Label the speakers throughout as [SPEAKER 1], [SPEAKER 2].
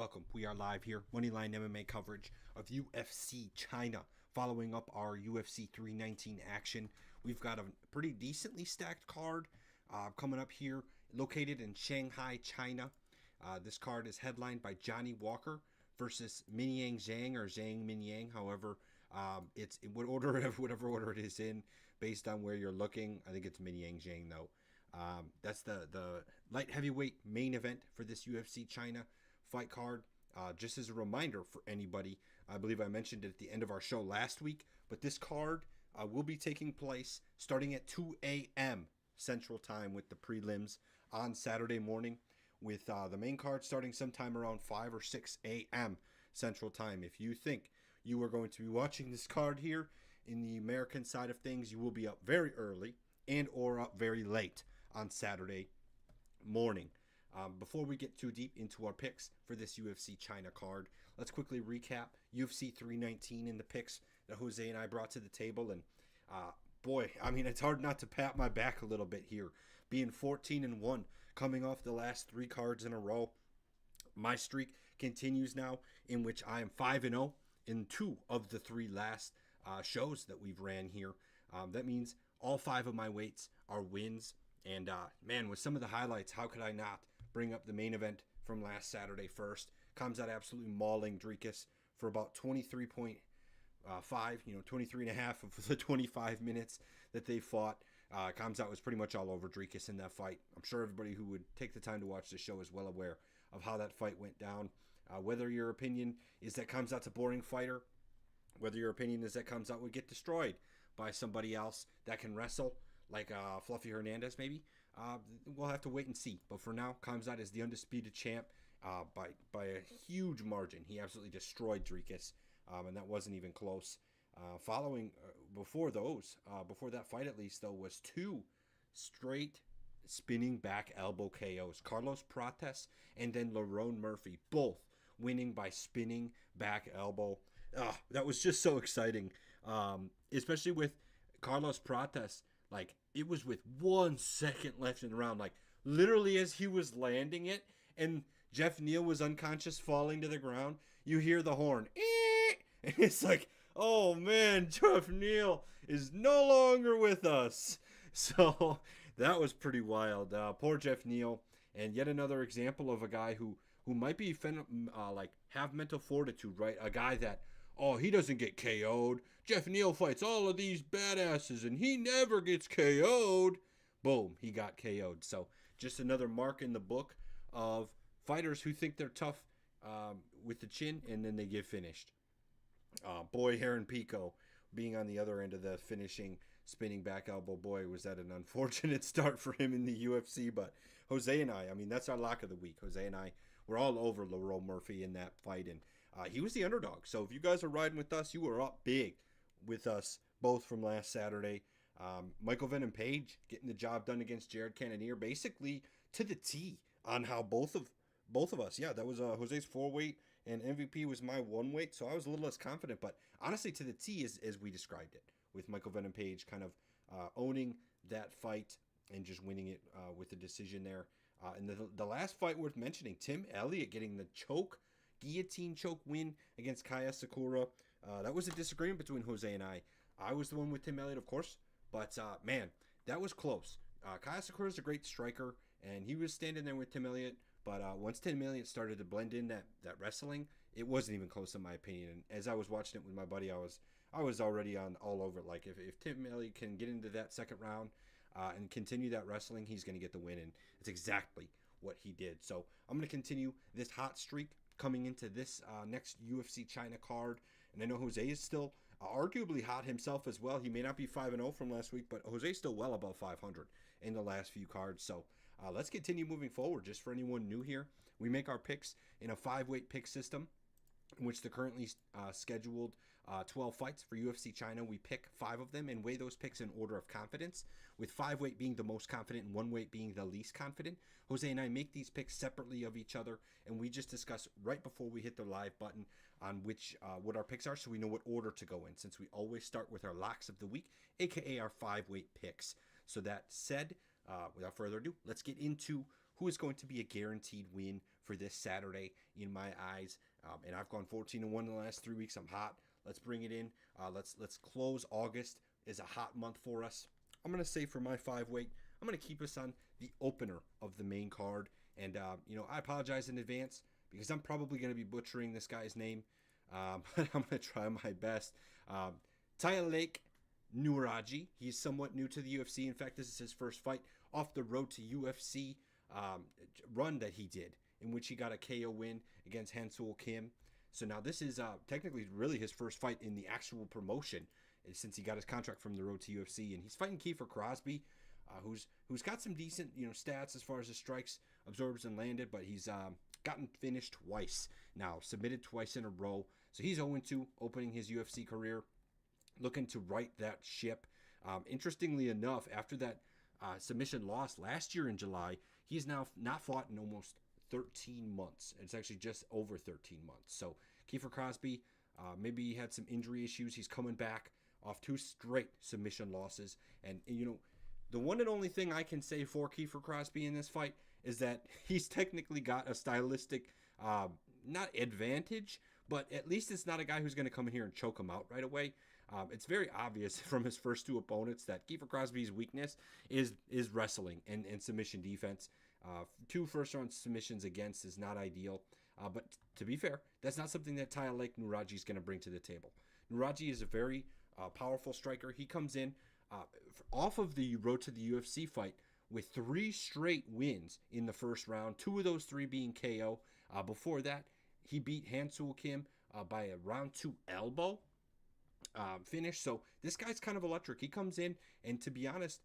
[SPEAKER 1] welcome. We are live here, Moneyline MMA coverage of UFC China. Following up our UFC 319 action, we've got a pretty decently stacked card coming up here, located in Shanghai, China. This card is headlined by Johnny Walker versus Minyang Zhang, or Zhang Minyang. However, it's in whatever order it is in, based on where you're looking. I think it's Minyang Zhang though. That's the light heavyweight main event for this UFC China fight card. Just as a reminder for anybody, I believe I mentioned it at the end of our show last week, but this card will be taking place starting at 2 a.m. Central Time with the prelims on Saturday morning, with the main card starting sometime around 5 or 6 a.m. Central Time. If you think you are going to be watching this card here in the American side of things, you will be up very early and or up very late on Saturday morning. Before we get too deep into our picks for this UFC China card, let's quickly recap UFC 319 in the picks that Jose and I brought to the table. And boy, I mean, it's hard not to pat my back a little bit here, being 14-1 coming off the last 3 cards in a row. My streak continues now, in which I am 5-0 in 2 of the 3 last shows that we've ran here. That means all 5 of my weights are wins. And man, with some of the highlights, how could I not bring up the main event from last Saturday first? Comes out absolutely mauling Dricus for about 23.5, 23 and a half of the 25 minutes that they fought. Comes out was pretty much all over Dricus in that fight. I'm sure everybody who would take the time to watch the show is well aware of how that fight went down. Whether your opinion is that Comes Out's a boring fighter, whether your opinion is that Comes Out would get destroyed by somebody else that can wrestle, like Fluffy Hernandez maybe, we'll have to wait and see. But for now, Comes Out is the undisputed champ by a huge margin. He absolutely destroyed Dricus, and that wasn't even close. Following before that fight at least, though, was 2 straight spinning back elbow KOs. Carlos Prates and then Lerone Murphy, both winning by spinning back elbow. That was just so exciting, especially with Carlos Prates. Like, it was with 1 second left in the round, like literally as he was landing it and Jeff Neal was unconscious falling to the ground, you hear the horn. And it's like, oh man, Jeff Neal is no longer with us. So that was pretty wild. Poor Jeff Neal. And yet another example of a guy who might be have mental fortitude, right? A guy that, oh, he doesn't get KO'd. Jeff Neal fights all of these badasses and he never gets KO'd. Boom, he got KO'd. So just another mark in the book of fighters who think they're tough with the chin and then they get finished. Boy, Heron Pico being on the other end of the finishing spinning back elbow. Boy, was that an unfortunate start for him in the UFC. But Jose and I mean, that's our lock of the week. Jose and I were all over Lerone Murphy in that fight, and he was the underdog. So if you guys are riding with us, you were up big with us both from last Saturday. Michael Venom Page getting the job done against Jared Cannonier, basically to the T on how both of us. Yeah, that was Jose's 4-weight, and MVP was my 1-weight. So I was a little less confident, but honestly, to the T as we described it, with Michael Venom Page kind of owning that fight and just winning it with the decision there. And the last fight worth mentioning, Tim Elliott getting the guillotine choke win against Kaya Sakura. That was a disagreement between Jose and I. I was the one with Tim Elliott, of course, but man, that was close. Kaya Sakura is a great striker, and he was standing there with Tim Elliott, but once Tim Elliott started to blend in that wrestling, it wasn't even close in my opinion. And as I was watching it with my buddy, I was already on all over it. Like, if Tim Elliott can get into that second round and continue that wrestling, he's going to get the win, and it's exactly what he did. So I'm going to continue this hot streak coming into this next UFC China card. And I know Jose is still arguably hot himself as well. He may not be 5-0 from last week, but Jose's still well above 500 in the last few cards. So let's continue moving forward. Just for anyone new here, we make our picks in a 5-weight pick system, in which the currently scheduled 12 fights for UFC China, we pick 5 of them and weigh those picks in order of confidence, with 5-weight being the most confident and 1-weight being the least confident. Jose and I make these picks separately of each other, and we just discuss right before we hit the live button on what our picks are, so we know what order to go in, since we always start with our locks of the week, aka our 5-weight picks. So that said, without further ado, let's get into who is going to be a guaranteed win for this Saturday in my eyes. And I've gone 14-1 in the last 3 weeks. I'm hot. Let's bring it in. Let's close August is a hot month for us. I'm gonna say for my 5-weight, I'm gonna keep us on the opener of the main card. And I apologize in advance because I'm probably gonna be butchering this guy's name, but I'm gonna try my best. Tyalek Nuraji. He's somewhat new to the UFC. In fact, this is his first fight off the road to UFC run that he did, in which he got a KO win against Han-Soo Kim. So now this is technically really his first fight in the actual promotion since he got his contract from the road to UFC, and he's fighting Kiefer Crosby, who's got some decent stats as far as his strikes absorbed and landed, but he's gotten finished twice now, submitted twice in a row. So he's 0-2 opening his UFC career, looking to right that ship. Interestingly enough, after that submission loss last year in July, he's now not fought in almost 13 months. It's actually just over 13 months. So Kiefer Crosby, maybe he had some injury issues. He's coming back off 2 straight submission losses. And, the one and only thing I can say for Kiefer Crosby in this fight is that he's technically got a stylistic, not advantage, but at least it's not a guy who's going to come in here and choke him out right away. It's very obvious from his first 2 opponents that Kiefer Crosby's weakness is wrestling and submission defense. 2 first-round submissions against is not ideal. But to be fair, that's not something that Tyalek Nuraji is going to bring to the table. Nuraji is a very powerful striker. He comes in off of the road to the UFC fight with 3 straight wins in the first round, 2 of those 3 being KO. Before that, he beat Han-Soo Kim by a round 2 elbow finish. So this guy's kind of electric. He comes in, and to be honest,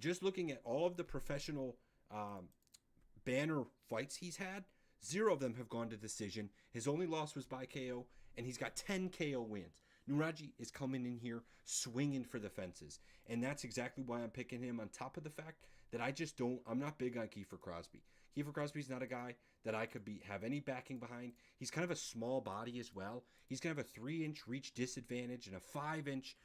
[SPEAKER 1] just looking at all of the professional banner fights he's had, 0 of them have gone to decision. His only loss was by KO, and he's got 10 KO wins. Nuraji is coming in here swinging for the fences, and that's exactly why I'm picking him, on top of the fact that I'm not big on Kiefer Crosby. Kiefer Crosby's not a guy that I could have any backing behind. He's kind of a small body as well. He's going to have a 3-inch reach disadvantage and a 3-inch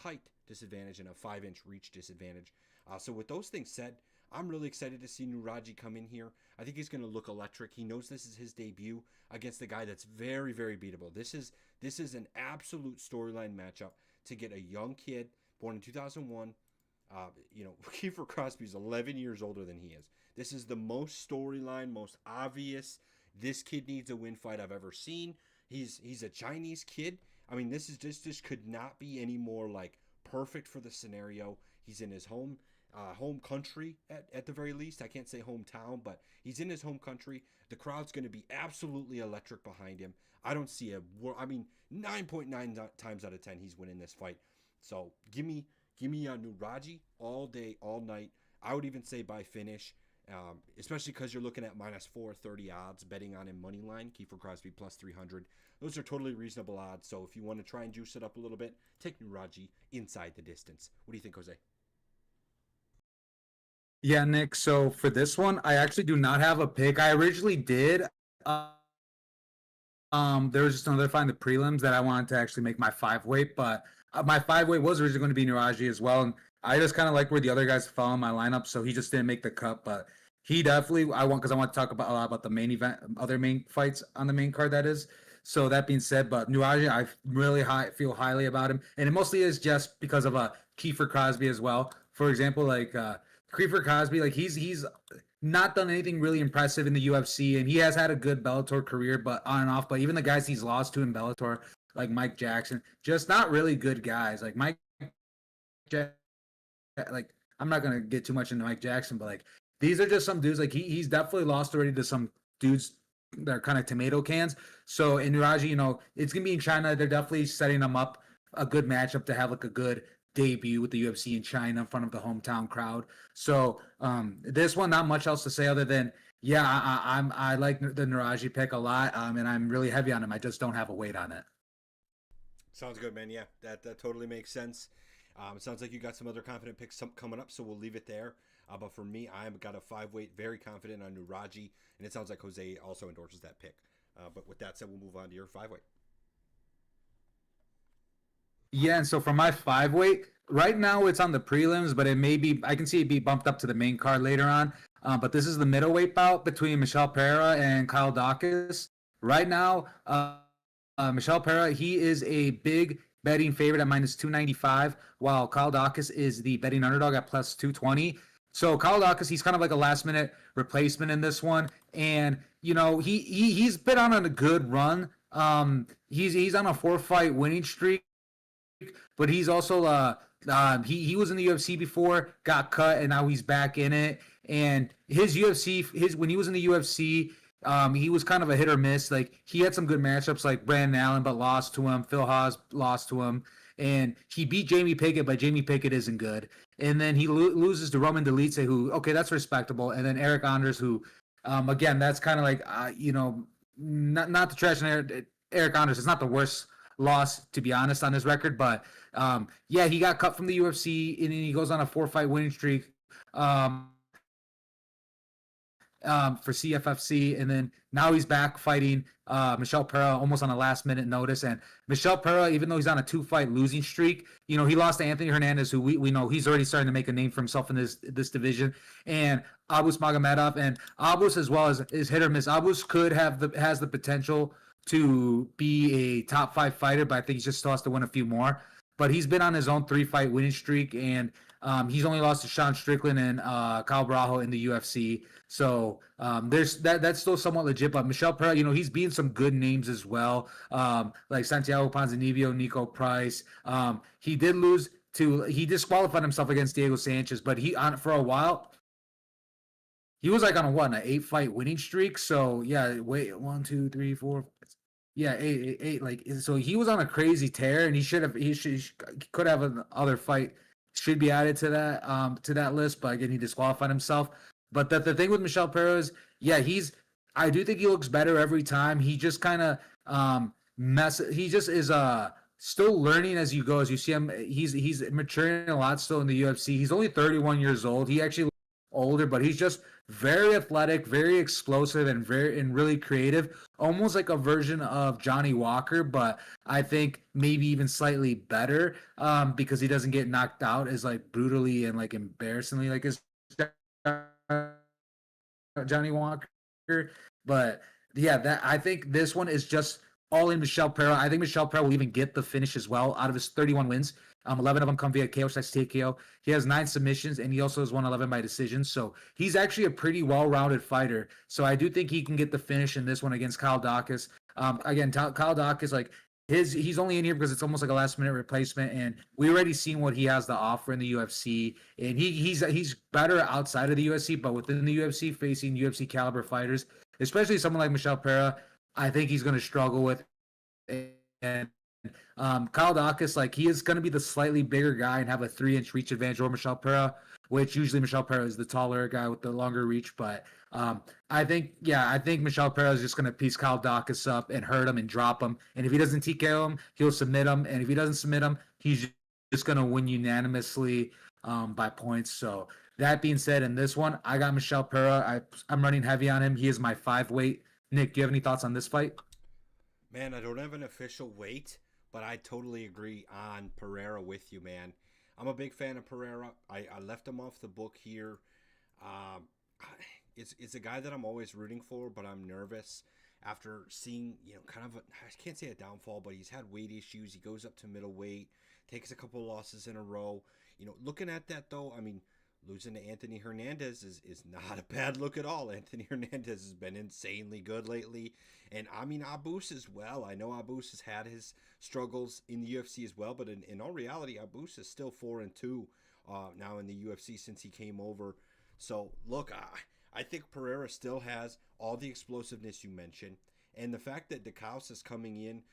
[SPEAKER 1] height disadvantage and a 5-inch reach disadvantage. So with those things said, I'm really excited to see Nuraji come in here. I think he's going to look electric. He knows this is his debut against a guy that's very, very beatable. This is an absolute storyline matchup to get a young kid born in 2001. Kiefer Crosby's 11 years older than he is. This is the most storyline, most obvious, this kid needs a win fight I've ever seen. He's a Chinese kid. I mean, this could not be any more like perfect for the scenario. He's in his home country at the very least. I can't say hometown, but he's in his home country. The crowd's going to be absolutely electric behind him. I don't see 9.9 times out of 10 he's winning this fight. So give me Nuraji all day, all night. I would even say by finish, especially because you're looking at -430 odds betting on him money line. Kiefer Crosby +300. Those are totally reasonable odds. So if you want to try and juice it up a little bit, take Nuraji inside the distance. What do you think, Jose?
[SPEAKER 2] Yeah, Nick. So for this one, I actually do not have a pick. I originally did. There was just another fight in the prelims that I wanted to actually make my 5-weight, but my 5-weight was originally going to be Nuraji as well, and I just kind of like where the other guys fell in my lineup, so he just didn't make the cut. But he definitely, because I want to talk about a lot about the main event, other main fights on the main card. That is. So that being said, but Nuraji, I really feel highly about him, and it mostly is just because of Kiefer Crosby as well. For example, like Kiefer Crosby, like he's not done anything really impressive in the UFC, and he has had a good Bellator career, but on and off. But even the guys he's lost to in Bellator, like Mike Jackson, just not really good guys. Like like I'm not gonna get too much into Mike Jackson, but like these are just some dudes. Like he's definitely lost already to some dudes that are kind of tomato cans. So in Nuraji, it's gonna be in China. They're definitely setting them up a good matchup to have like a good debut with the UFC in China in front of the hometown crowd. So this one, not much else to say other than I like the Nuraji pick a lot, and I'm really heavy on him. I just don't have a weight on it.
[SPEAKER 1] Sounds good, man. Yeah, that totally makes sense. It sounds like you got some other confident picks coming up, so we'll leave it there. But for me, I've got a 5-weight, very confident on Nuraji, and it sounds like Jose also endorses that pick. But with that said, we'll move on to your 5-weight.
[SPEAKER 2] Yeah, and so for my 5-weight, right now it's on the prelims, but I can see it be bumped up to the main card later on. But this is the middleweight bout between Michel Pereira and Kyle Dawkins. Right now, Michel Pereira, he is a big betting favorite at minus 295, while Kyle Dawkins is the betting underdog at plus 220. So Kyle Dawkins, he's kind of like a last minute replacement in this one, and you know he's been on a good run. He's on a 4-fight winning streak, but he's also he was in the UFC before, got cut, and now he's back in it. And his when he was in the UFC, he was kind of a hit or miss. Like he had some good matchups, like Brandon Allen, but lost to him. Phil Haas lost to him, and he beat Jamie Pickett, but Jamie Pickett isn't good. And then he loses to Roman Dolidze, who okay, that's respectable. And then Eric Anders, who again, that's kind of like not the trash and Eric Anders. It's not the worst loss, to be honest, on his record, but yeah, he got cut from the UFC, and then he goes on a 4-fight winning streak. For CFFC, and then now he's back fighting Michel Pereira almost on a last minute notice. And Michel Pereira, even though he's on a 2-fight losing streak, you know, he lost to Anthony Hernandez, who we know he's already starting to make a name for himself in this division, and Abus Magomedov. And Abus, as well as is hit or miss. Abus has the potential to be a top 5 fighter, but I think he just still has to win a few more. But he's been on his own 3-fight winning streak, and he's only lost to Sean Strickland and Kyle Brajo in the UFC. So there's that's still somewhat legit. But Michel Pereira, you know, he's beaten some good names as well, like Santiago Ponzinibbio, Nico Price. He disqualified himself against Diego Sanchez, but for a while he was like on an 8-fight winning streak. So yeah, wait, 1, 2, 3, 4. Yeah, eight. Like so, he was on a crazy tear, and he could have another fight. Should be added to that list, but again, he disqualified himself. But the thing with Michel Pereira is, yeah, I do think he looks better every time. He just kind of he just is still learning as you go. As you see him, he's maturing a lot still in the UFC. He's only 31 years old. He actually looks older, but he's just very athletic, very explosive, and really creative. Almost like a version of Johnny Walker, but I think maybe even slightly better, because he doesn't get knocked out as like brutally and like embarrassingly like his Johnny Walker. But yeah, I think this one is just all in Michel Pereira. I think Michel Pereira will even get the finish as well. Out of his 31 wins, 11 of them come via KO/TKO. He has 9 submissions, and he also has won 11 by decision. So he's actually a pretty well-rounded fighter. So I do think he can get the finish in this one against Kyle Dawkins. Again, Kyle Dawkins, like he's only in here because it's almost like a last-minute replacement, and we already seen what he has to offer in the UFC. And he's better outside of the UFC, but within the UFC, facing UFC caliber fighters, especially someone like Michel Pereira, I think he's going to struggle with. And Kyle Dawkins, like he is going to be the slightly bigger guy and have a 3-inch reach advantage over Michel Pereira, which usually Michel Pereira is the taller guy with the longer reach. But I think Michel Pereira is just going to piece Kyle Dawkins up and hurt him and drop him. And if he doesn't TKO him, he'll submit him. And if he doesn't submit him, he's just going to win unanimously by points. So that being said, in this one, I got Michel Pereira. I'm running heavy on him. He is my 5-weight. Nick, do you have any thoughts on this fight?
[SPEAKER 1] Man, I don't have an official weight, but I totally agree on Pereira with you, man. I'm a big fan of Pereira. I left him off the book here. Um, it's a guy that I'm always rooting for, but I'm nervous after seeing, kind of, I can't say a downfall, but he's had weight issues. He goes up to middleweight, takes a couple losses in a row. Looking at that, though, I mean, losing to Anthony Hernandez is not a bad look at all. Anthony Hernandez has been insanely good lately. And I mean, Abus as well. I know Abus has had his struggles in the UFC as well, but in all reality, Abus is still 4-2 now in the UFC since he came over. So look, I think Pereira still has all the explosiveness you mentioned. And the fact that DeCaus is coming in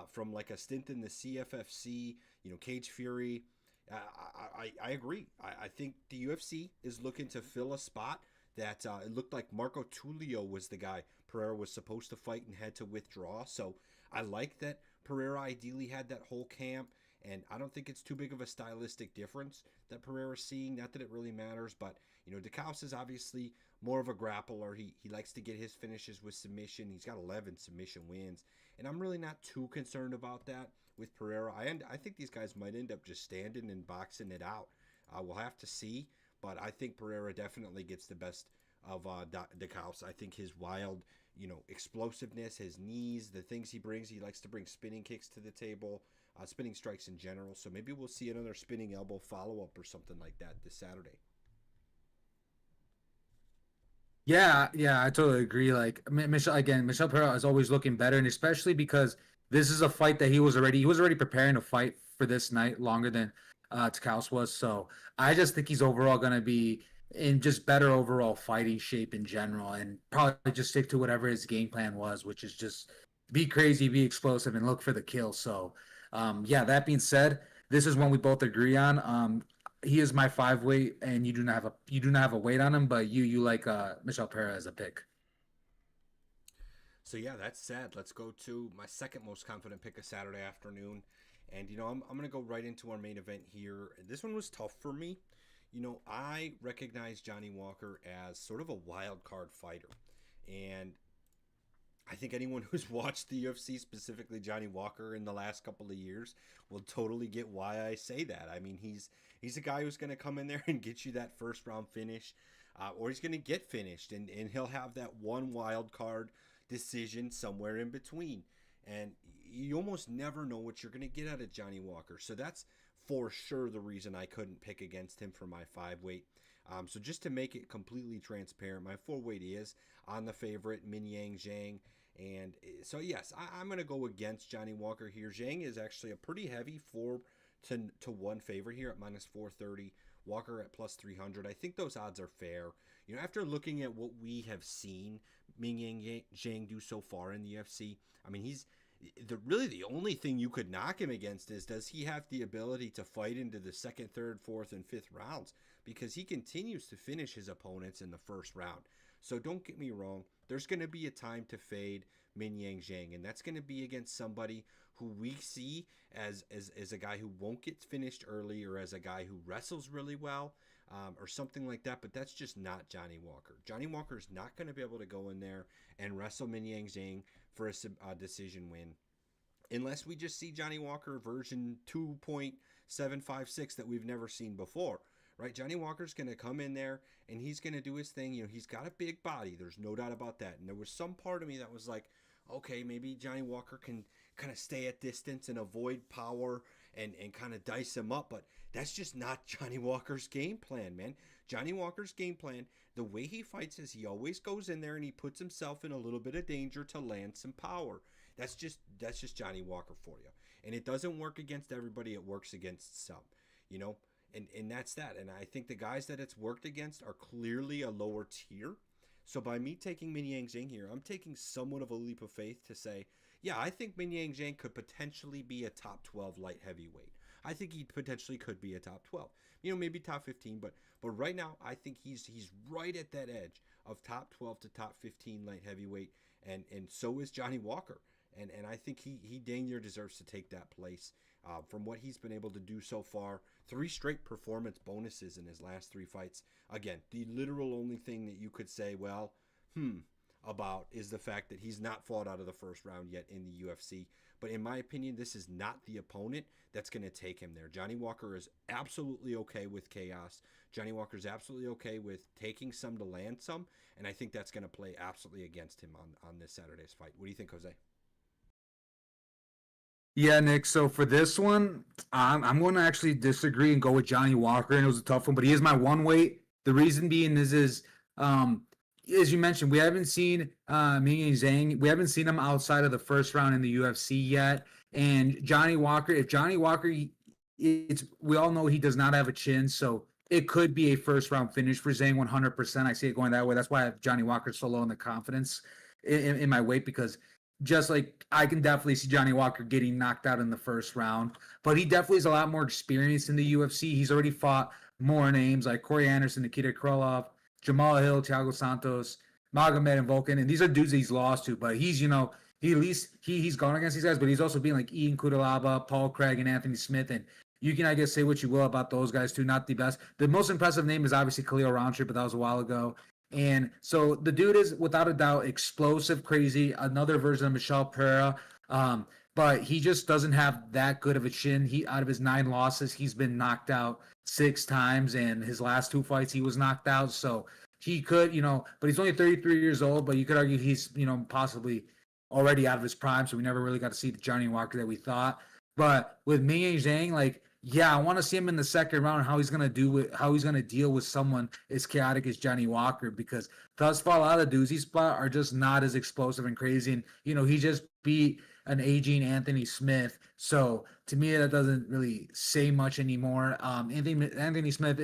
[SPEAKER 1] from like a stint in the CFFC, Cage Fury, I agree. I think the UFC is looking to fill a spot that it looked like Marco Tulio was the guy Pereira was supposed to fight and had to withdraw. So I like that Pereira ideally had that whole camp, and I don't think it's too big of a stylistic difference that Pereira's seeing. Not that it really matters, but DeCaus is obviously more of a grappler. He likes to get his finishes with submission. He's got 11 submission wins, and I'm really not too concerned about that with Pereira. I think these guys might end up just standing and boxing it out. We'll have to see, but I think Pereira definitely gets the best of DeKaus. I think his wild, explosiveness, his knees, the things he brings. He likes to bring spinning kicks to the table, spinning strikes in general. So maybe we'll see another spinning elbow follow up or something like that this Saturday.
[SPEAKER 2] Yeah, I totally agree. Like Michel Pereira is always looking better, and especially because this is a fight that he was already preparing to fight for this night longer than Takaus was. So I just think he's overall going to be in just better overall fighting shape in general, and probably just stick to whatever his game plan was, which is just be crazy, be explosive, and look for the kill. So yeah, that being said, this is one we both agree on. He is my five weight, and you do not have a weight on him, but you like Michel Pereira as a pick.
[SPEAKER 1] So yeah, that's sad. Let's go to my second most confident pick of Saturday afternoon. And I'm gonna go right into our main event here. This one was tough for me. I recognize Johnny Walker as sort of a wild card fighter. And I think anyone who's watched the UFC, specifically Johnny Walker, in the last couple of years, will totally get why I say that. I mean, he's a guy who's going to come in there and get you that first round finish, or he's going to get finished, and he'll have that one wild card decision somewhere in between. And you almost never know what you're going to get out of Johnny Walker. So that's for sure the reason I couldn't pick against him for my five weight. So just to make it completely transparent, my four weight is on the favorite Minyang Zhang. And so, yes, I'm going to go against Johnny Walker here. Zhang is actually a pretty heavy 4-1 favorite here at minus 430. Walker at plus 300. I think those odds are fair. After looking at what we have seen Ming Yang Zhang do so far in the UFC, I mean, he's really the only thing you could knock him against is, does he have the ability to fight into the second, third, fourth, and fifth rounds? Because he continues to finish his opponents in the first round. So don't get me wrong. There's going to be a time to fade Minyang Zhang, and that's going to be against somebody who we see as a guy who won't get finished early, or as a guy who wrestles really well, or something like that. But that's just not Johnny Walker. Johnny Walker is not going to be able to go in there and wrestle Minyang Zhang for a decision win, unless we just see Johnny Walker version 2.756 that we've never seen before. Right, Johnny Walker's going to come in there and he's going to do his thing. He's got a big body. There's no doubt about that. And there was some part of me that was like, okay, maybe Johnny Walker can kind of stay at distance and avoid power and kind of dice him up. But that's just not Johnny Walker's game plan, man. Johnny Walker's game plan, the way he fights, is he always goes in there and he puts himself in a little bit of danger to land some power. That's just Johnny Walker for you. And it doesn't work against everybody. It works against some, you know. And that's that. And I think the guys that it's worked against are clearly a lower tier. So by me taking Minyang Zhang here, I'm taking somewhat of a leap of faith to say, yeah, I think Minyang Zhang could potentially be a top 12 light heavyweight. I think he potentially could be a top 12. Maybe top 15, but right now I think he's right at that edge of top 12 to top 15 light heavyweight, and so is Johnny Walker. And I think he dang near deserves to take that place. From what he's been able to do so far, 3 straight performance bonuses in his last 3 fights. Again, the literal only thing that you could say, about is the fact that he's not fought out of the first round yet in the UFC. But in my opinion, this is not the opponent that's going to take him there. Johnny Walker is absolutely okay with chaos. Johnny Walker is absolutely okay with taking some to land some. And I think that's going to play absolutely against him on this Saturday's fight. What do you think, Jose?
[SPEAKER 2] Yeah, Nick. So for this one, I'm going to actually disagree and go with Johnny Walker. And it was a tough one, but he is my one weight. The reason being is as you mentioned, we haven't seen Ming Zhang. We haven't seen him outside of the first round in the UFC yet. And Johnny Walker, if Johnny Walker, we all know he does not have a chin, so it could be a first round finish for Zhang 100%. I see it going that way. That's why I have Johnny Walker so low in the confidence in my weight, because just like I can definitely see Johnny Walker getting knocked out in the first round, but he definitely has a lot more experience in the UFC. He's already fought more names like Corey Anderson, Nikita Krylov, Jamal Hill, Thiago Santos, Magomed and Volkan, and these are dudes that he's lost to. But he's, he at least he's gone against these guys, but he's also being like Ian Kudalaba, Paul Craig, and Anthony Smith. And you can, I guess, say what you will about those guys too. Not the best. The most impressive name is obviously Khalil Roundtree, but that was a while ago. And so the dude is without a doubt explosive, crazy, another version of Michel Pereira. But he just doesn't have that good of a chin. He, out of his 9 losses, he's been knocked out 6 times, and his last 2 fights he was knocked out. So he could, but he's only 33 years old. But you could argue he's, possibly already out of his prime, so we never really got to see the Johnny Walker that we thought. But with Ming Zhang, like, yeah, I want to see him in the second round. How he's gonna how he's gonna deal with someone as chaotic as Johnny Walker, because thus far a lot of the dudes he spot are just not as explosive and crazy. And he just beat an aging Anthony Smith, so to me that doesn't really say much anymore. Anthony Smith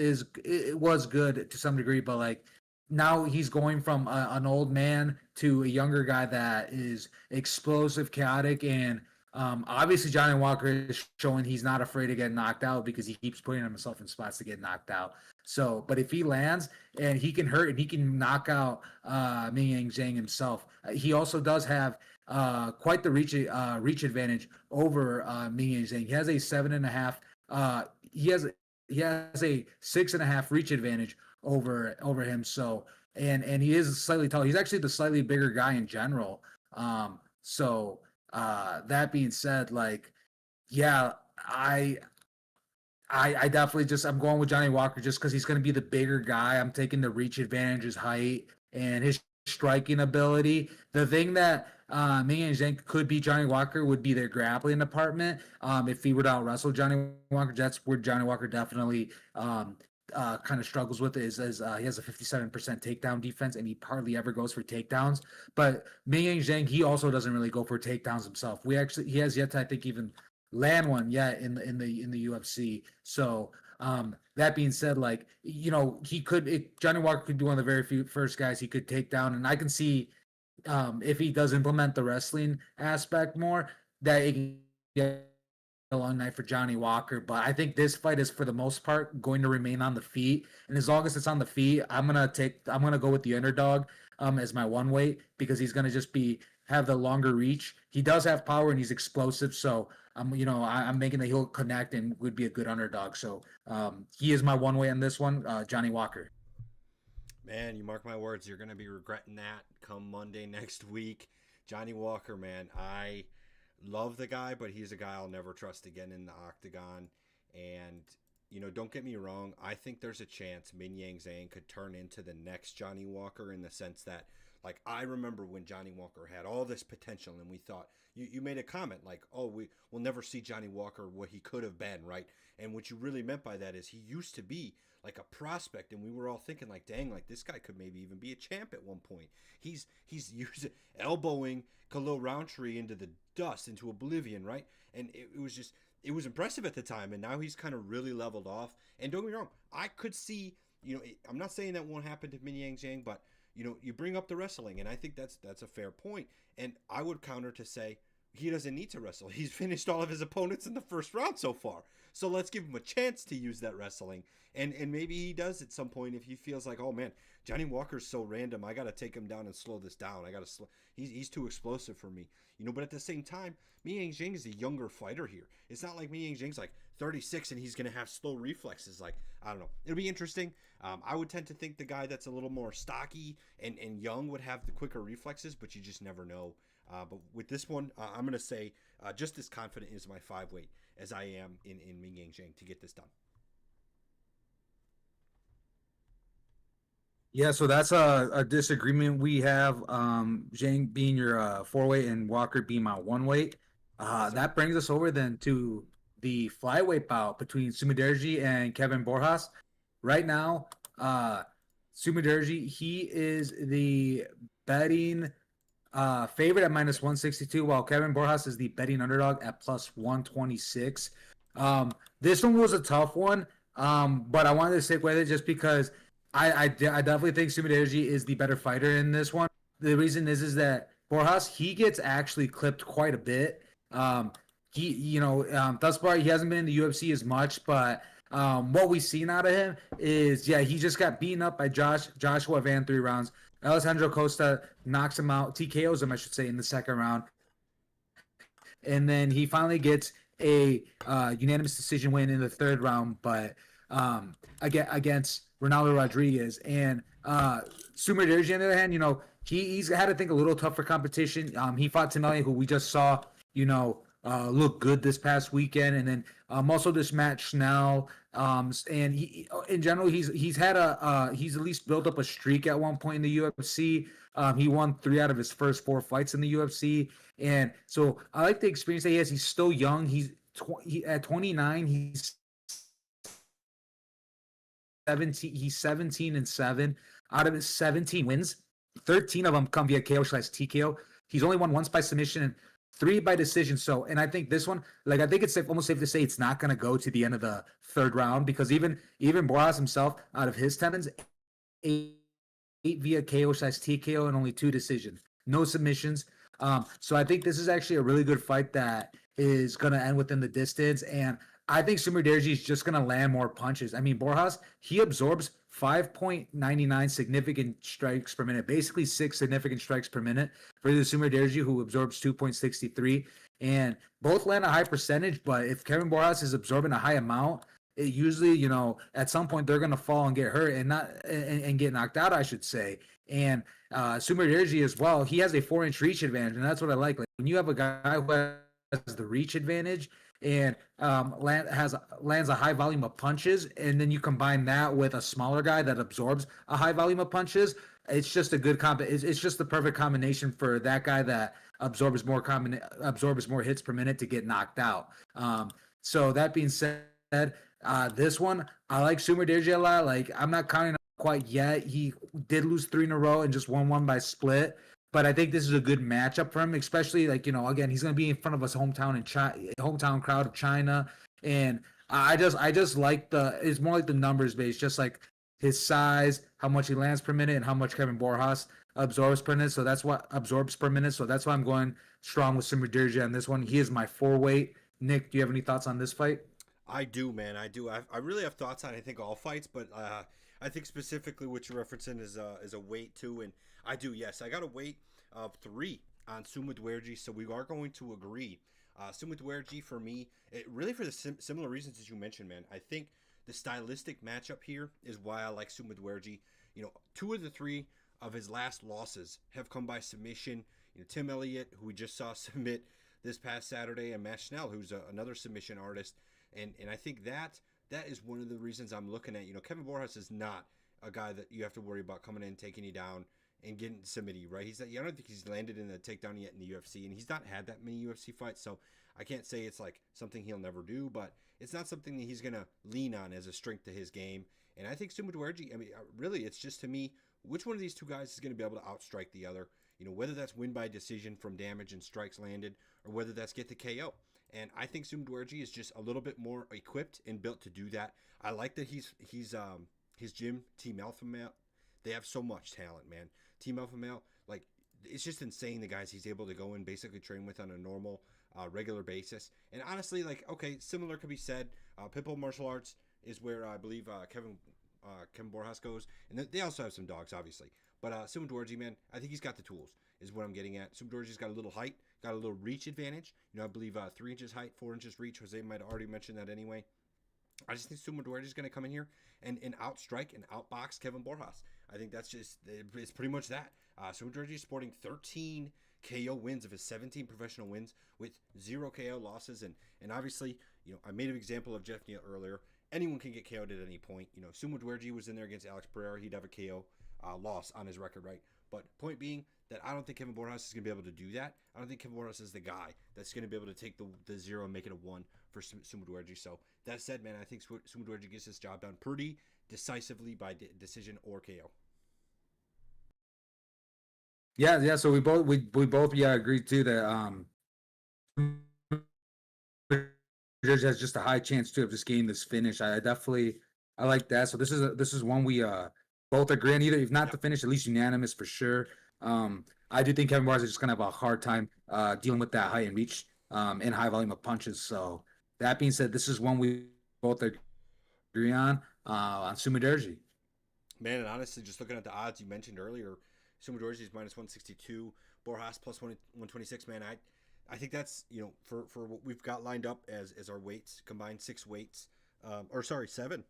[SPEAKER 2] was good to some degree, but like now he's going from an old man to a younger guy that is explosive, chaotic, and obviously Johnny Walker is showing he's not afraid to get knocked out because he keeps putting himself in spots to get knocked out. So, but if he lands and he can hurt and he can knock out Ming Zhang himself, he also does have quite the reach advantage over Ming Zhang. He has a 7.5. He has a 6.5 reach advantage over him. So, and he is slightly taller. He's actually the slightly bigger guy in general. So that being said, like, yeah, I definitely I'm going with Johnny Walker just because he's going to be the bigger guy. I'm taking the reach advantage, his height, and his striking ability. The thing that Ming and Zhang could be Johnny Walker would be their grappling department. If he were to out wrestle Johnny Walker, that's where Johnny Walker definitely kind of struggles with is he has a 57% takedown defense and he hardly ever goes for takedowns. But Ming Zhang, he also doesn't really go for takedowns himself. He has yet to, I think, even land one yet in the UFC. So that being said, like, Johnny Walker could be one of the very few first guys he could take down, and I can see if he does implement the wrestling aspect more, that it can get a long night for Johnny Walker. But I think this fight is for the most part going to remain on the feet, and as long as it's on the feet, I'm gonna go with the underdog as my one weight, because he's gonna just have the longer reach. He does have power and he's explosive, so I'm thinking that he'll connect and would be a good underdog. So he is my one way on this one, Johnny Walker.
[SPEAKER 1] Man, you mark my words, you're going to be regretting that come Monday next week. Johnny Walker, man, I love the guy, but he's a guy I'll never trust again in the octagon. And, don't get me wrong, I think there's a chance Min Yang Zhang could turn into the next Johnny Walker, in the sense that, like, I remember when Johnny Walker had all this potential and we thought, you made a comment like, oh, we'll never see Johnny Walker what he could have been, right? And what you really meant by that is he used to be like a prospect, and we were all thinking like, dang, like this guy could maybe even be a champ at one point. He's using elbowing Khalil Roundtree into the dust, into oblivion, right? And it was impressive at the time, and now he's kind of really leveled off. And don't get me wrong, I could see, I'm not saying that won't happen to Min Yang Zhang, but you bring up the wrestling, and I think that's a fair point. And I would counter to say he doesn't need to wrestle. He's finished all of his opponents in the first round so far. So let's give him a chance to use that wrestling. And maybe he does at some point if he feels like, oh man, Johnny Walker's so random. I got to take him down and slow this down. He's too explosive for me. But at the same time, Mi Yang Zhang is a younger fighter here. It's not like Mi Yang Zhang's like 36 and he's going to have slow reflexes. Like, I don't know. It'll be interesting. I would tend to think the guy that's a little more stocky and young would have the quicker reflexes, but you just never know. But with this one, I'm going to say just as confident as my 5-weight as I am in Min Yang Zhang to get this done.
[SPEAKER 2] Yeah, so that's a disagreement we have. Zhang being your 4-weight and Walker being my 1-weight. That brings us over then to the flyweight bout between Sumiderji and Kevin Borjas. Right now, Sumiderji, he is the betting favorite at -162, while Kevin Borjas is the betting underdog at +126. This one was a tough one, but I wanted to stick with it just because I definitely think Sumiderji is the better fighter in this one. The reason is that Borjas, he gets actually clipped quite a bit. Thus far he hasn't been in the UFC as much, but what we've seen out of him is, he just got beaten up by Joshua Van 3 rounds. Alessandro Costa knocks him out, TKOs him, I should say, in the second round. And then he finally gets a unanimous decision win in the third round, but against Ronaldo Rodriguez. And Sumiderji, on the other hand, he's had to think a little tougher competition. He fought Tinelli, who we just saw, looked good this past weekend, and then also this match now. And he, in general, he's had he's at least built up a streak at one point in the UFC. He won 3 out of his first 4 fights in the UFC, and so I like the experience that he has. He's still young. At 29. He's 17. He's 17-7 out of his 17 wins. 13 of them come via KO/TKO. He's only won once by submission and 3 by decision. So, and I think this one, like, I think it's almost safe to say it's not going to go to the end of the third round, because even Boras himself, out of his 10 wins, 8 via KO/TKO and only 2 decisions, no submissions. So I think this is actually a really good fight that is going to end within the distance. And I think Sumar Derji is just going to land more punches. I mean, Borjas, he absorbs 5.99 significant strikes per minute, basically 6 significant strikes per minute for the Sumar Derji, who absorbs 2.63. And both land a high percentage, but if Kevin Borjas is absorbing a high amount, it usually, at some point they're going to fall and get hurt and get knocked out, I should say. And Sumar Derji as well, he has a 4-inch reach advantage, and that's what I like. Like, when you have a guy who has the reach advantage and lands a high volume of punches, and then you combine that with a smaller guy that absorbs a high volume of punches, it's just a good it's just the perfect combination for that guy that absorbs more hits per minute to get knocked out. So that being said, this one, I like Sumar Derji a lot. Like, I'm not counting quite yet. He did lose 3 in a row and just won one by split. But I think this is a good matchup for him, especially, like, again, he's going to be in front of his hometown crowd of China. And I just like it's more like the numbers based, just like his size, how much he lands per minute, and how much Kevin Borjas absorbs per minute. So that's why I'm going strong with Sumar Derji on this one. He is my 4-weight. Nick, do you have any thoughts on this fight?
[SPEAKER 1] I do, man. I do. I really have thoughts on, I think, all fights, but I think specifically what you're referencing is a weight too, and I do. Yes, I got a weight of 3 on Sumar Derji, so we are going to agree. Sumar Derji, for me, really for the similar reasons as you mentioned, man. I think the stylistic matchup here is why I like Sumar Derji. 2 of the 3 of his last losses have come by submission. Tim Elliott, who we just saw submit this past Saturday, and Matt Schnell, who's another submission artist. And I think that is one of the reasons I'm looking at. Kevin Borjas is not a guy that you have to worry about coming in, taking you down, and getting submitted, right? I don't think he's landed in a takedown yet in the UFC, and he's not had that many UFC fights, so I can't say it's like something he'll never do, but it's not something that he's going to lean on as a strength to his game. And I think Sumar Derji, I mean, really, it's just, to me, which one of these 2 guys is going to be able to outstrike the other? Whether that's win by decision from damage and strikes landed, or whether that's get the KO. And I think Sumar Derji is just a little bit more equipped and built to do that. I like that his gym, Team Alpha Male, they have so much talent, man. Team Alpha Male, like, it's just insane the guys he's able to go and basically train with on a normal, regular basis. And honestly, like, okay, similar could be said. Pitbull Martial Arts is where I believe Kevin Borjas goes, and they also have some dogs, obviously. But Sumar Derji, man, I think he's got the tools, is what I'm getting at. Sumar Derji's got a little height, got a little reach advantage. I believe 3 inches height, 4 inches reach. Jose might have already mentioned that anyway. I just think Sumar Derji is going to come in here and outstrike and outbox Kevin Borjas. I think it's pretty much that. Sumar Derji is sporting 13 KO wins of his 17 professional wins with 0 KO losses. And obviously, I made an example of Jeff Neal earlier. Anyone can get KO'd at any point. Sumar Derji was in there against Alex Pereira. He'd have a KO loss on his record, right? But point being that I don't think Kevin Borjas is going to be able to do that. I don't think Kevin Borjas is the guy that's going to be able to take the 0 and make it a 1 for Sumar Derji. So that said, man, I think Sumar Derji gets this job done pretty decisively by decision or KO.
[SPEAKER 2] Yeah. So we both agree too that Derji has just a high chance too of just getting this finish. I like that. So this is one we both agree on, either if not the finish, at least unanimous for sure. I do think Kevin Borjas is just gonna have a hard time dealing with that height and reach and high volume of punches. So that being said, this is one we both agree on Sumar Derji.
[SPEAKER 1] Man, and honestly, just looking at the odds you mentioned earlier, Sumar Derji is minus 162, Borjas plus 126. Man, I think that's, for what we've got lined up as our weights, combined 6 weights, 7.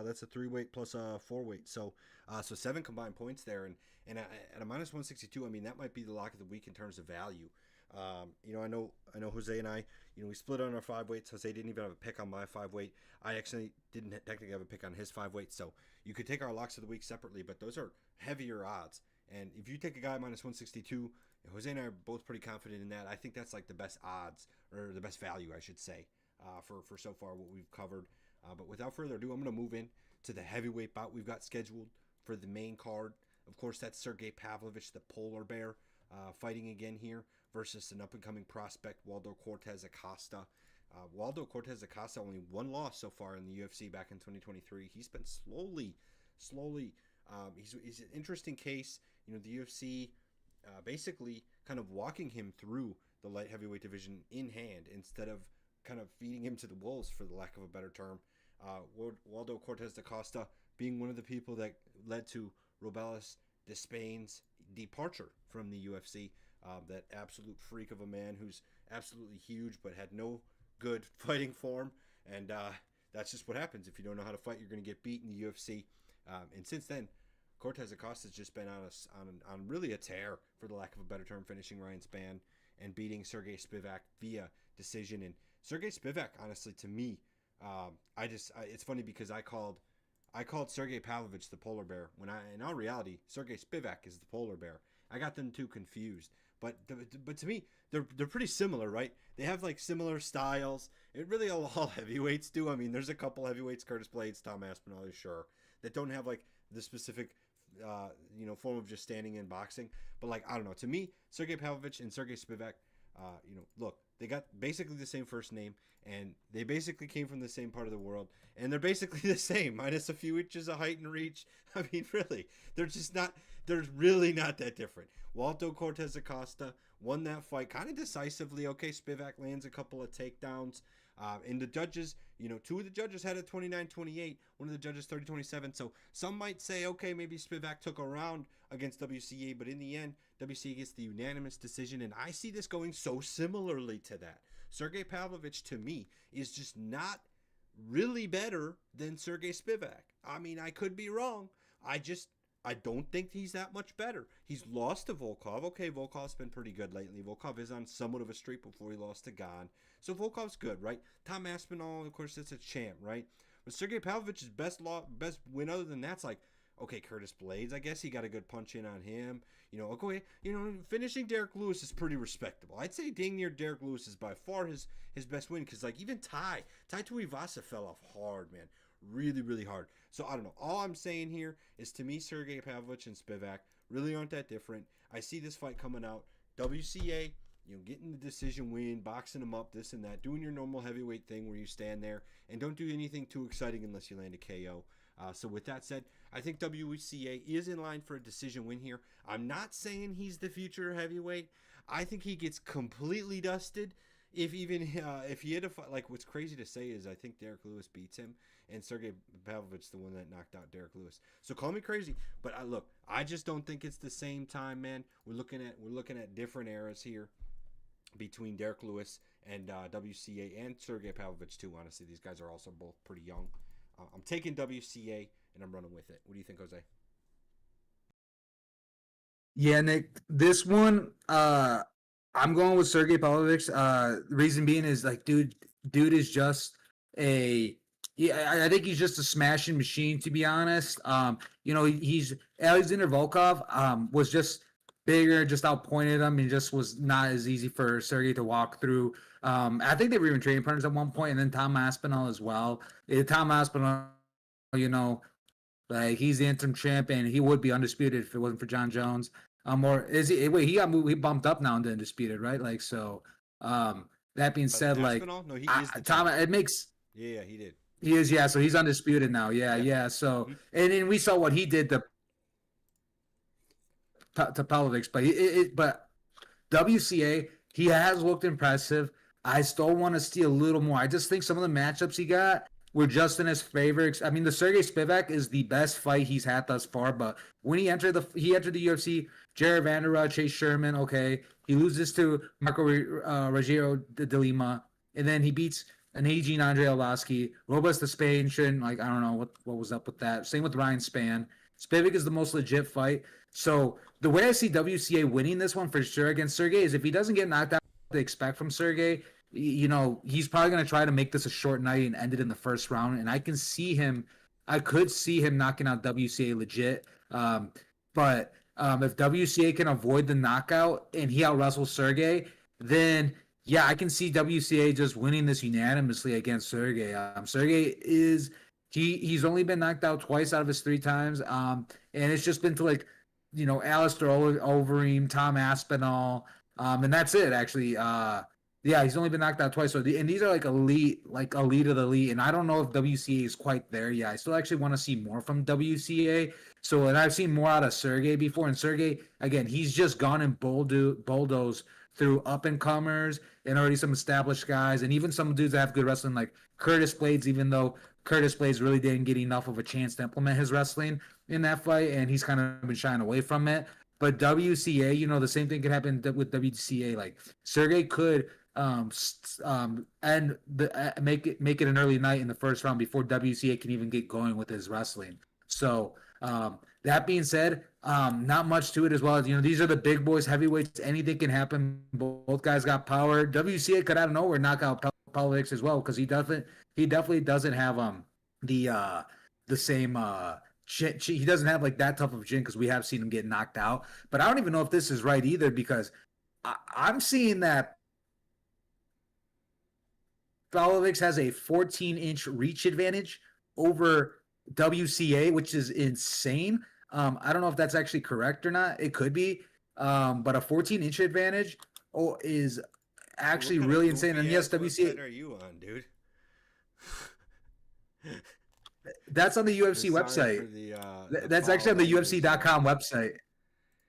[SPEAKER 1] That's a 3-weight plus a 4-weight. So 7 combined points there, and at a minus 162, I mean, that might be the lock of the week in terms of value. I know Jose and I, we split on our five weights. Jose didn't even have a pick on my five weight. I actually didn't technically have a pick on his five weight. So you could take our locks of the week separately, but those are heavier odds. And if you take a guy minus 162, Jose and I are both pretty confident in that. I think that's like the best odds, or the best value, I should say, for so far what we've covered. But without further ado, I'm going to move in to the heavyweight bout we've got scheduled for the main card. Of course, that's Sergey Pavlovich, the polar bear, fighting again here versus an up-and-coming prospect, Waldo Cortez Acosta. Waldo Cortez Acosta only one loss so far in the UFC back in 2023. He's been slowly. He's an interesting case. The UFC basically kind of walking him through the light heavyweight division in hand instead of kind of feeding him to the wolves, for the lack of a better term. Waldo Cortez Acosta being one of the people that led to Robelis Despain's departure from the UFC. That absolute freak of a man who's absolutely huge but had no good fighting form. And that's just what happens. If you don't know how to fight, you're going to get beat in the UFC. And since then, Cortez Acosta's just been on really a tear, for the lack of a better term, finishing Ryan Spann and beating Sergey Spivak via decision. And Sergey Spivak, honestly, to me, it's funny because I called Sergey Pavlovich the polar bear when in all reality, Sergey Spivak is the polar bear. I got them two confused. But to me, they're pretty similar, right? They have like similar styles. It really all heavyweights do. I mean, there's a couple heavyweights, Curtis Blades, Tom Aspinall, sure, that don't have like the specific form of just standing in boxing. But like, I don't know. To me, Sergey Pavlovich and Sergey Spivak, look, they got basically the same first name, and they basically came from the same part of the world, and they're basically the same, minus a few inches of height and reach. I mean, really, they're really not that different. Waldo Cortez Acosta won that fight kind of decisively. Okay, Spivak lands a couple of takedowns. And the judges, two of the judges had a 29-28, one of the judges 30-27. So some might say, okay, maybe Spivak took a round against WCA, but in the end, WCA gets the unanimous decision. And I see this going so similarly to that. Sergey Pavlovich, to me, is just not really better than Sergey Spivak. I mean, I could be wrong. I don't think he's that much better. He's lost to Volkov. Okay, Volkov's been pretty good lately. Volkov is on somewhat of a streak before he lost to Gane. So Volkov's good, right? Tom Aspinall, of course, that's a champ, right? But Sergey Pavlovich's best win other than that's like, okay, Curtis Blades, I guess he got a good punch in on him. Okay, finishing Derek Lewis is pretty respectable. I'd say dang near Derek Lewis is by far his best win, because like even Tai Tuivasa fell off hard, man. Really, really hard. So I don't know. All I'm saying here is, to me, Sergey Pavlovich and Spivak really aren't that different. I see this fight coming out. WCA, getting the decision win, boxing them up, this and that, doing your normal heavyweight thing where you stand there and don't do anything too exciting unless you land a KO. So with that said, I think WCA is in line for a decision win here. I'm not saying he's the future heavyweight. I think he gets completely dusted. If he had a fight, like, what's crazy to say is I think Derek Lewis beats him, and Sergey Pavlovich the one that knocked out Derek Lewis. So call me crazy, but I just don't think it's the same time, man. We're looking at different eras here between Derek Lewis and WCA and Sergey Pavlovich too. Honestly, these guys are also both pretty young. I'm taking WCA and I'm running with it. What do you think, Jose?
[SPEAKER 2] Yeah, Nick, this one, I'm going with Sergey Pavlovich. Reason being is like, dude is just I think he's just a smashing machine, to be honest. He's Alexander Volkov was just bigger, just outpointed him, and just was not as easy for Sergey to walk through. I think they were even training partners at one point, and then Tom Aspinall as well. Tom Aspinall, like he's the interim champ, and he would be undisputed if it wasn't for John Jones. Or is he? Wait, he bumped up now into undisputed, right? Like so. That being said,
[SPEAKER 1] Aspinall?
[SPEAKER 2] like
[SPEAKER 1] No, he is the
[SPEAKER 2] Tom,
[SPEAKER 1] champ.
[SPEAKER 2] it makes
[SPEAKER 1] Yeah, he did.
[SPEAKER 2] he is, yeah. So he's undisputed now, yeah. So and then we saw what he did to Pavlovich, but WCA, he has looked impressive. I still want to see a little more. I just think some of the matchups he got were just in his favor. I mean, the Sergey Spivak is the best fight he's had thus far, but when he entered the UFC, Jared Vanderrud, Chase Sherman, okay, he loses to Marco Rogero de Lima, and then he beats an aging Andre Arlovsky. Robust the Spain shouldn't, like, I don't know what was up with that. Same with Ryan Spann. Spivak is the most legit fight. So the way I see WCA winning this one for sure against Sergey is if he doesn't get knocked out, they expect from Sergey. You know, he's probably going to try to make this a short night and end it in the first round. And I can see him, I could see him knocking out WCA legit. But if WCA can avoid the knockout and he out wrestles Sergey, then yeah, I can see WCA just winning this unanimously against Sergey. Sergey is he's only been knocked out twice out of his 3 times. And it's just been to like, you know, Alistair Overeem, Tom Aspinall, and that's it actually. Yeah, he's only been knocked out twice. So and these are like elite of the elite. And I don't know if WCA is quite there yet. I still actually want to see more from WCA. So, and I've seen more out of Sergey before. And Sergey, again, he's just gone and bulldoze through up and comers and already some established guys, and even some dudes that have good wrestling, like Curtis Blades. Even though Curtis Blades really didn't get enough of a chance to implement his wrestling in that fight, and he's kind of been shying away from it. But WCA, you know, the same thing could happen with WCA. Like Sergey could and make it an early night in the first round before WCA can even get going with his wrestling. So that being said, not much to it as well. You know, these are the big boys, heavyweights. Anything can happen. Both guys got power. WCA could out of nowhere knock out Pavlovich as well because he definitely doesn't have the same he doesn't have like that tough of a chin because we have seen him get knocked out. But I don't even know if this is right either because I'm seeing that Pavlovich has a 14-inch reach advantage over WCA, which is insane. I don't know if that's actually correct or not. It could be, but a 14-inch advantage is actually really insane. And yes, WCA.
[SPEAKER 1] What are you on, dude?
[SPEAKER 2] That's on the UFC website. That's actually on the UFC.com website.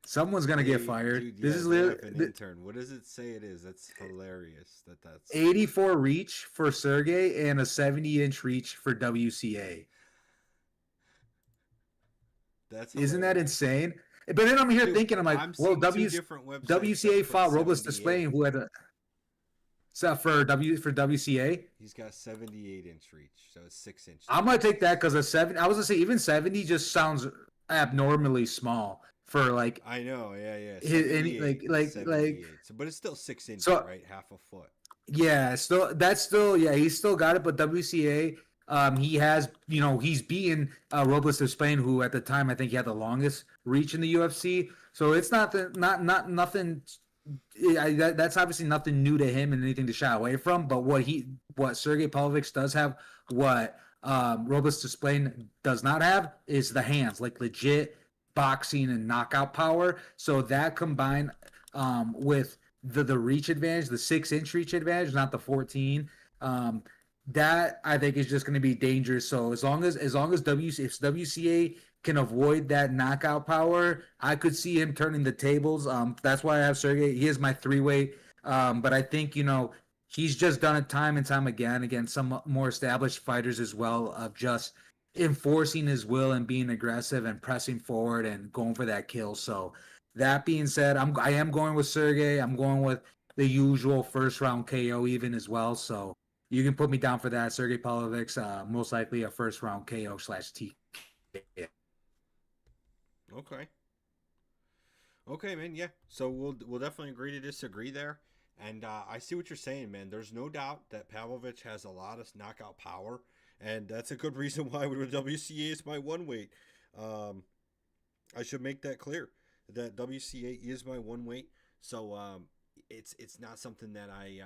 [SPEAKER 2] Someone's gonna get fired.
[SPEAKER 1] Dude,
[SPEAKER 2] this is literally
[SPEAKER 1] an intern. What does it say it is? That's hilarious. That's
[SPEAKER 2] 84 reach for Sergey and a 70-inch reach for WCA. Isn't that insane? But then I'm here thinking, I'm like, well, WCA fought Robles Despain, who had a for WCA.
[SPEAKER 1] He's got 78-inch reach, so it's 6 inches.
[SPEAKER 2] I'm gonna take that because a 7. I was gonna say even 70 just sounds abnormally small for like.
[SPEAKER 1] I know, yeah.
[SPEAKER 2] So,
[SPEAKER 1] but it's still 6 inches, right? Half a foot.
[SPEAKER 2] Yeah, he's still got it. But WCA, he has, you know, he's beaten Robles Despain, who at the time I think he had the longest reach in the UFC. So it's not nothing. That's obviously nothing new to him and anything to shy away from. But what Sergey Pavlovich does have, what Robles Despain does not have, is the hands, like legit boxing and knockout power. So that combined with the reach advantage, the 6-inch reach advantage, not the 14. That I think is just going to be dangerous. So as long as WCA can avoid that knockout power, I could see him turning the tables. That's why I have Sergey. He is my 3-weight. But I think, you know, he's just done it time and time again against some more established fighters as well, of just enforcing his will and being aggressive and pressing forward and going for that kill. So that being said, I am going with Sergey. I'm going with the usual first round KO even as well. So you can put me down for that. Sergey Pavlovich, most likely a first round KO/TKO.
[SPEAKER 1] Okay, man. Yeah. So we'll definitely agree to disagree there. And I see what you're saying, man. There's no doubt that Pavlovich has a lot of knockout power, and that's a good reason why WCA is my 1-weight. I should make that clear that WCA is my 1-weight. So it's not something that I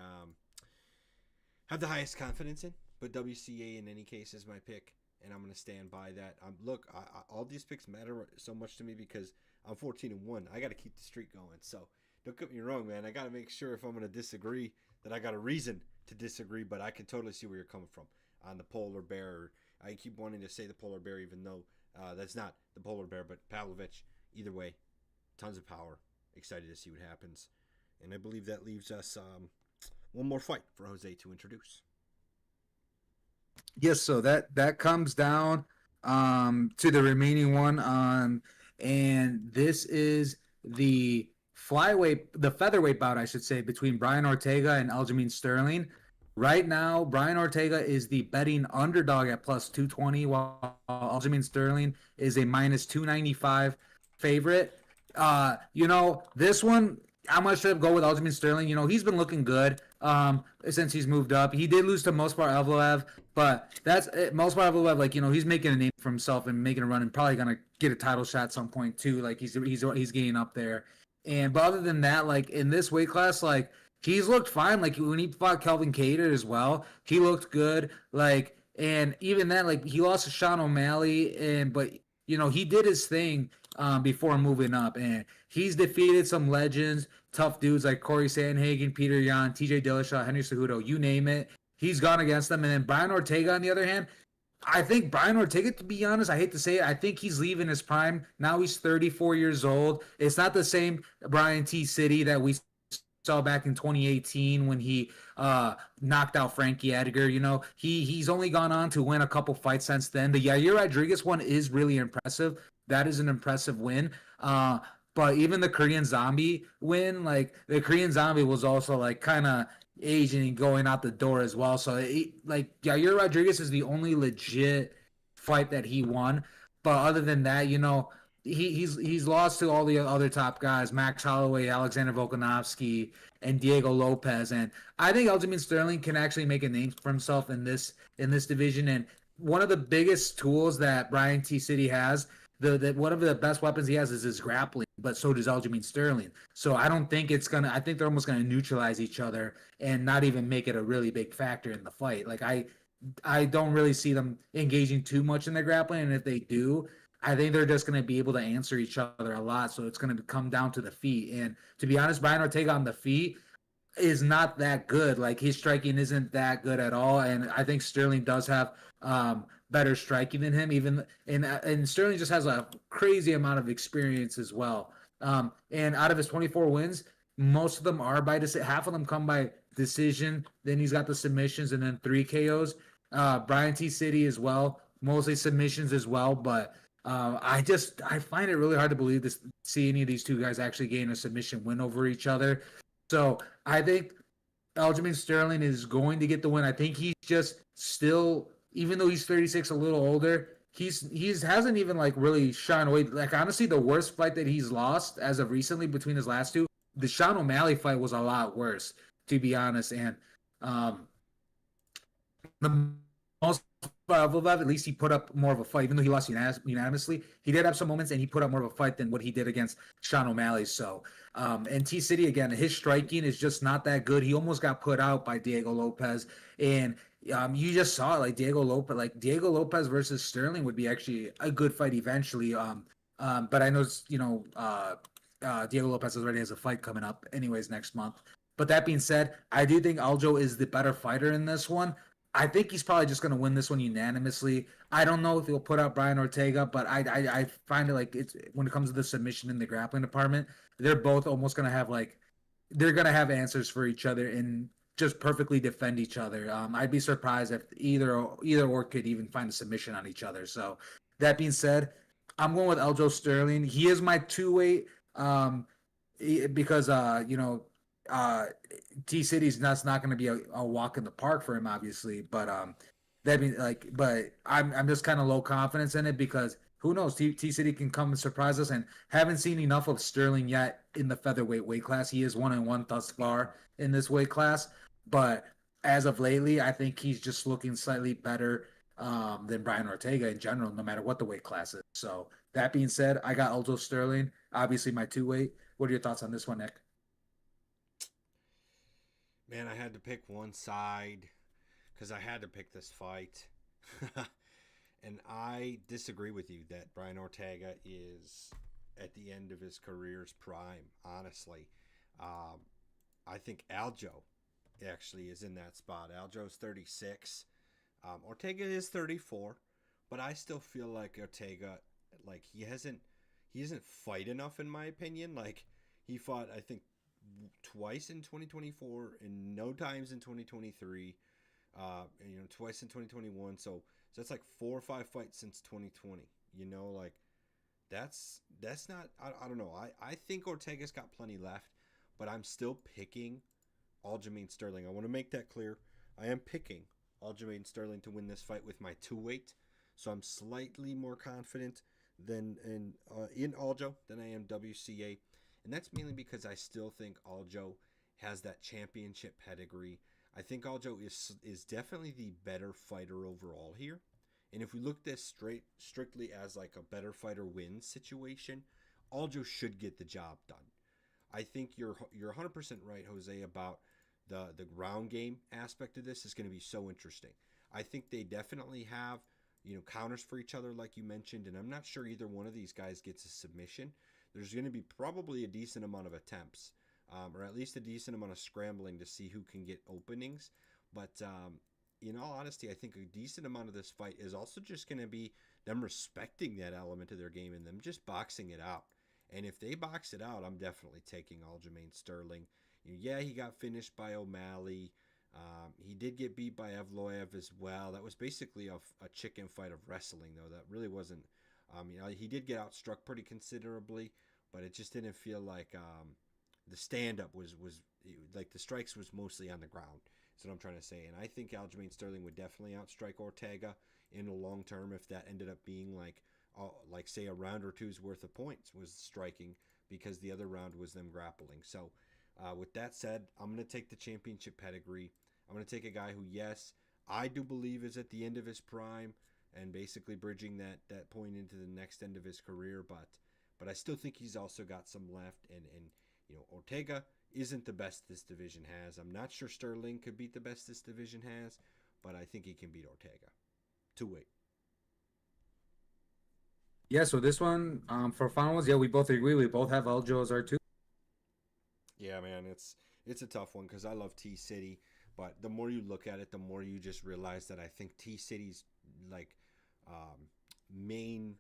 [SPEAKER 1] have the highest confidence in, but WCA in any case is my pick, and I'm going to stand by that. Look, all these picks matter so much to me because I'm 14-1. I got to keep the streak going. So don't get me wrong, man. I got to make sure if I'm going to disagree that I got a reason to disagree, but I can totally see where you're coming from on the polar bear. I keep wanting to say the polar bear, even though that's not the polar bear, but Pavlovich. Either way, tons of power. Excited to see what happens. And I believe that leaves us one more fight for Jose to introduce.
[SPEAKER 2] Yes, so that comes down to the remaining one, and this is the featherweight bout, I should say, between Brian Ortega and Aljamain Sterling. Right now, Brian Ortega is the betting underdog at plus 220, while Aljamain Sterling is a minus 295 favorite. This one, I'm going to go with Aljamain Sterling. He's been looking good since he's moved up. He did lose to Mospar Evloev, but that's it. Mospar Evloev, he's making a name for himself and making a run and probably going to get a title shot at some point, too. Like, he's getting up there. But other than that, like, in this weight class, like, he's looked fine. Like when he fought Kelvin Cater as well, he looked good. Like, and even then, like he lost to Sean O'Malley, but he did his thing before moving up, and he's defeated some legends, tough dudes like Corey Sandhagen, Peter Yan, T.J. Dillashaw, Henry Cejudo, you name it. He's gone against them, and then Brian Ortega on the other hand. I think Brian Ortega, to be honest, I hate to say it, I think he's leaving his prime. Now he's 34 years old. It's not the same Brian T. City that we saw back in 2018 when he knocked out Frankie Edgar. He's only gone on to win a couple fights since then. The Yair Rodriguez one is really impressive. That is an impressive win. But even the Korean Zombie win, like the Korean Zombie was also like kind of aging and going out the door as well. So Yair Rodriguez is the only legit fight that he won. But other than that, he's lost to all the other top guys, Max Holloway, Alexander Volkanovski, and Diego Lopez. And I think Aljamain Sterling can actually make a name for himself in this division. And one of the biggest tools that Brian T. City has, one of the best weapons he has is his grappling, but so does Aljamain Sterling. So I don't think I think they're almost gonna neutralize each other and not even make it a really big factor in the fight. Like I don't really see them engaging too much in their grappling, and if they do, I think they're just going to be able to answer each other a lot. So it's going to come down to the feet. And to be honest, Brian Ortega on the feet is not that good. Like his striking isn't that good at all. And I think Sterling does have better striking than him. And Sterling just has a crazy amount of experience as well. And out of his 24 wins, most of them are by decision. Half of them come by decision. Then he's got the submissions and then 3 KOs. Brian T. City as well, mostly submissions as well. But I find it really hard to see any of these two guys actually gain a submission win over each other. So I think Aljamain Sterling is going to get the win. I think he's just still, even though he's 36, a little older, he's hasn't even like really shine away. Like honestly, the worst fight that he's lost as of recently between his last two, the Sean O'Malley fight was a lot worse, to be honest. And the most at least he put up more of a fight, even though he lost unanimously. He did have some moments, and he put up more of a fight than what he did against Sean O'Malley. So, and T City again, his striking is just not that good. He almost got put out by Diego Lopez, and you just saw it, like Diego Lopez versus Sterling would be actually a good fight eventually. But I know Diego Lopez already has a fight coming up, anyways, next month. But that being said, I do think Aljo is the better fighter in this one. I think he's probably just going to win this one unanimously. I don't know if he'll put out Brian Ortega, but I find it like it's when it comes to the submission in the grappling department, they're both almost going to have they're going to have answers for each other and just perfectly defend each other. I'd be surprised if either or could even find a submission on each other. So that being said, I'm going with Aljo Sterling. He is my 2-weight because T City's not going to be a walk in the park for him, obviously. But but I'm just kind of low confidence in it because who knows? T City can come and surprise us, and haven't seen enough of Sterling yet in the featherweight weight class. He is 1-1 thus far in this weight class, but as of lately, I think he's just looking slightly better than Brian Ortega in general, no matter what the weight class is. So that being said, I got Aljo Sterling, obviously my 2-weight. What are your thoughts on this one, Nick?
[SPEAKER 1] Man, I had to pick one side because I had to pick this fight. And I disagree with you that Brian Ortega is at the end of his career's prime, honestly. I think Aljo actually is in that spot. Aljo's 36. Ortega is 34, but I still feel like Ortega, like he isn't fight enough in my opinion. Like he fought, I think, twice in 2024 and no times in 2023, twice in 2021. So that's like 4 or 5 fights since 2020. Like that's not. I don't know. I think Ortega's got plenty left, but I'm still picking Aljamain Sterling. I want to make that clear. I am picking Aljamain Sterling to win this fight with my 2-weight, so I'm slightly more confident than in Aljo than I am WCA, and that's mainly because I still think Aljo has that championship pedigree. I think Aljo is definitely the better fighter overall here. And if we look this strictly as like a better fighter wins situation, Aljo should get the job done. I think you're 100% right, Jose, about the ground game aspect of this is going to be so interesting. I think they definitely have counters for each other like you mentioned, and I'm not sure either one of these guys gets a submission. There's going to be probably a decent amount of attempts, or at least a decent amount of scrambling to see who can get openings. But in all honesty, I think a decent amount of this fight is also just going to be them respecting that element of their game and them just boxing it out. And if they box it out, I'm definitely taking Aljamain Sterling. Yeah, he got finished by O'Malley. He did get beat by Evloev as well. That was basically a chicken fight of wrestling, though. That really wasn't. He did get outstruck pretty considerably, but it just didn't feel like the stand-up was like the strikes was mostly on the ground. That's what I'm trying to say. And I think Aljamain Sterling would definitely outstrike Ortega in the long term if that ended up being like say a round or two's worth of points was striking because the other round was them grappling. So with that said, I'm going to take the championship pedigree. I'm going to take a guy who, yes, I do believe is at the end of his prime and basically bridging that point into the next end of his career, but I still think he's also got some left, and Ortega isn't the best this division has. I'm not sure Sterling could beat the best this division has, but I think he can beat Ortega. 2-weight.
[SPEAKER 2] Yeah, so this one, for finals, yeah, we both agree. We both have Aljo as our two.
[SPEAKER 1] Yeah, man, it's a tough one because I love T City, but the more you look at it, the more you just realize that I think T City's like main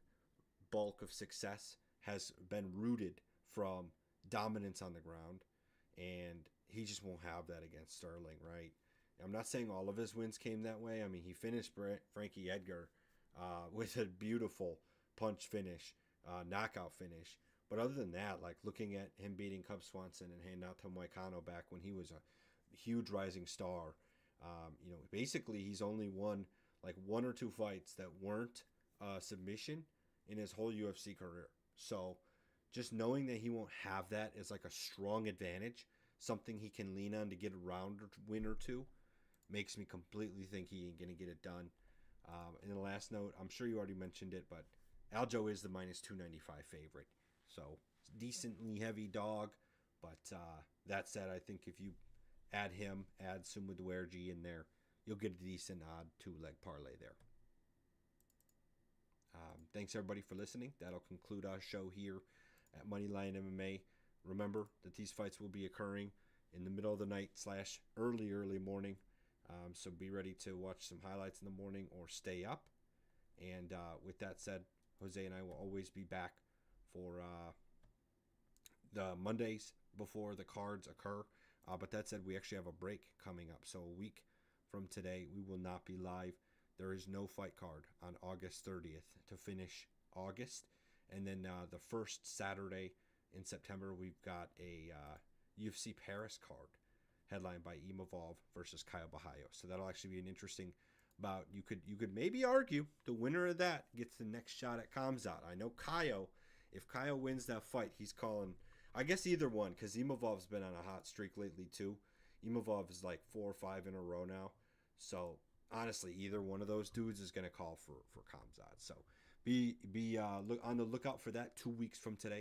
[SPEAKER 1] bulk of success has been rooted from dominance on the ground, and he just won't have that against Sterling, right? I'm not saying all of his wins came that way. I mean, he finished Frankie Edgar with a beautiful punch finish, knockout finish. But other than that, like looking at him beating Cub Swanson and handing out to Moicano back when he was a huge rising star, basically he's only won like one or two fights that weren't submission in his whole UFC career. So just knowing that he won't have that is like a strong advantage, something he can lean on to get a round or win or two, makes me completely think he ain't gonna get it done. And the last note, I'm sure you already mentioned it, but Aljo is the minus 295 favorite. So decently heavy dog, but that said, I think if you add him, add Sumudwerji in there, you'll get a decent odd 2-leg parlay there. Thanks everybody for listening. That'll conclude our show here at Moneyline MMA. Remember that these fights will be occurring in the middle of the night / early morning. So be ready to watch some highlights in the morning or stay up. And with that said, Jose and I will always be back for the Mondays before the cards occur. But that said, we actually have a break coming up. So a week from today, we will not be live. There is no fight card on August 30th to finish August. And then the first Saturday in September, we've got a UFC Paris card headlined by Imavov versus Caio Bahayo. So that'll actually be an interesting bout. You could maybe argue the winner of that gets the next shot at Khamzat. I know Caio, if Caio wins that fight, he's calling, I guess either one, because Imavov's been on a hot streak lately too. Imavov is like 4 or 5 in a row now. So honestly, either one of those dudes is going to call for Khamzat. So be on the lookout for that 2 weeks from today.